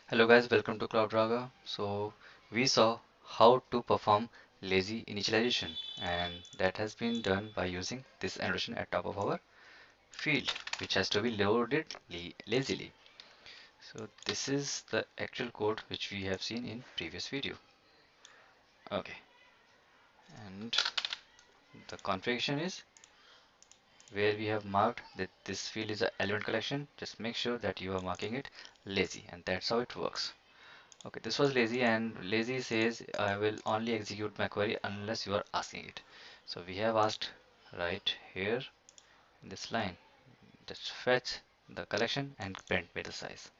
Hello guys, welcome to CloudRaga. So we saw how to perform lazy initialization, and that has been done by using this annotation at top of our field, which has to be loaded lazily. So this is the actual code which we have seen in previous video. Okay, and the configuration is where we have marked that this field is an element collection. Just make sure that you are marking it lazy, and that's how it works. Okay, this was lazy, and lazy says I will only execute my query unless you are asking it. So we have asked right here in this line, just fetch the collection and print me the size.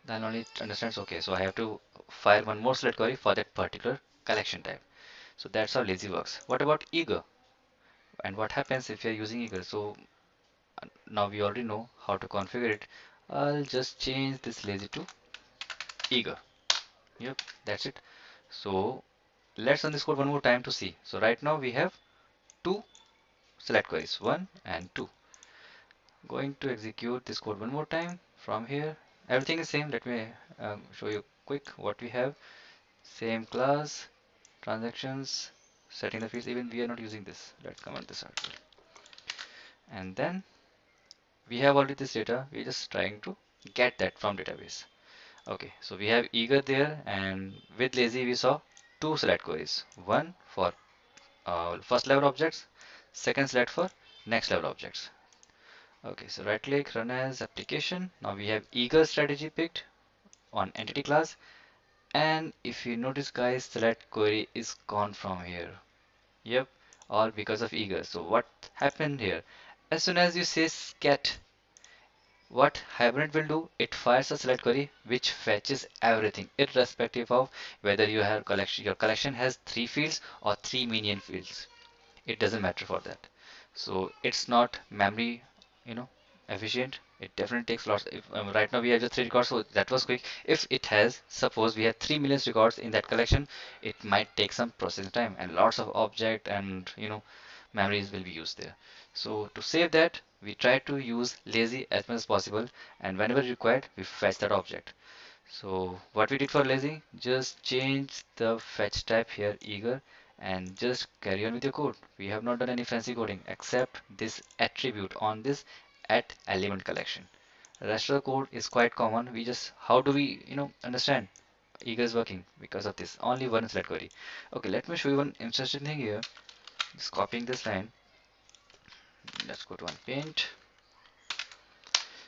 Then only it understands, okay, so I have to fire one more select query for that particular collection type. So that's how lazy works. What about eager? And what happens if you're using eager? So now we already know how to configure it. I'll just change this lazy to eager. Yep, that's it. So let's run this code one more time to see. So right now we have two select queries, 1 and 2. Going to execute this code one more time from here. Everything is same. Let me show you quick what we have. Same class, transactions, setting the fields. Even we are not using this. Let's comment this out. And then we have already this data. We're just trying to get that from database. Okay, so we have eager there, and with lazy we saw two select queries. One for first level objects, second select for next level objects. Okay, so right click, run as application. Now we have eager strategy picked on entity class, and if you notice guys, select query is gone from here. Yep, all because of eager. So what happened here? As soon as you say get, what Hibernate will do, it fires a select query which fetches everything, irrespective of whether you have collection, your collection has three fields or three minion fields. It doesn't matter for that. So it's not memory, you know, efficient. It definitely takes lots. If right now we have just three records, so that was quick. If it has, suppose we have 3 million records in that collection, it might take some processing time and lots of object and memories will be used there. So to save that, we try to use lazy as much as possible, and whenever required, we fetch that object. So what we did for lazy, just change the fetch type here eager and just carry on with your code. We have not done any fancy coding except this attribute on this at element collection. The rest of the code is quite common. We just how do we understand eager is working because of this only one select query. Okay, let me show you one interesting thing here. Just copying this line. Let's go to one paint.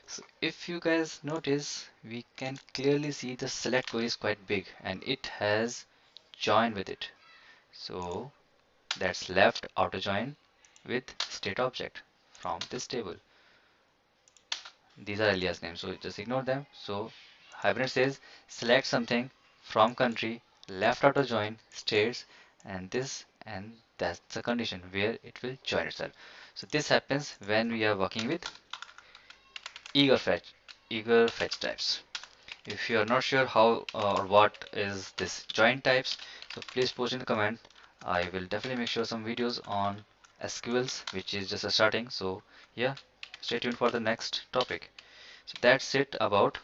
So if you guys notice, we can clearly see the select query is quite big and it has join with it. So that's left outer join with state object from this table. These are alias names, so just ignore them. So Hibernate says select something from country, left outer join, states, and that's the condition where it will join itself. So this happens when we are working with eager fetch, eager fetch types. If you are not sure how or what is this join types, so please post in the comment. I will definitely make sure some videos on SQLs, which is just a starting. So yeah, stay tuned for the next topic. So that's it about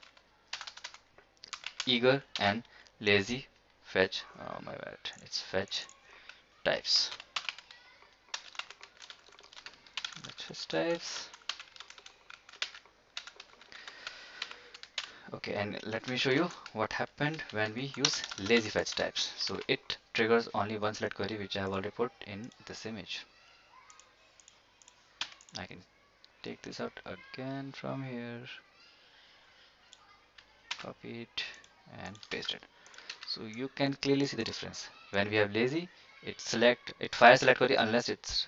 eager and lazy fetch. Oh my bad, it's fetch types. Fetch types. Okay, and let me show you what happened when we use lazy fetch types. So it triggers only one select query, which I have already put in this image. I can take this out again from here, copy it and paste it. So you can clearly see the difference. When we have lazy, it fires select query unless it's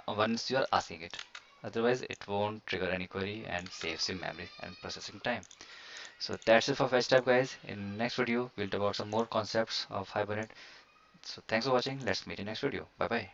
once you are asking it. Otherwise, it won't trigger any query and saves you memory and processing time. So that's it for fetch type, guys. In next video, we'll talk about some more concepts of Hibernate. So thanks for watching. Let's meet in next video. Bye bye.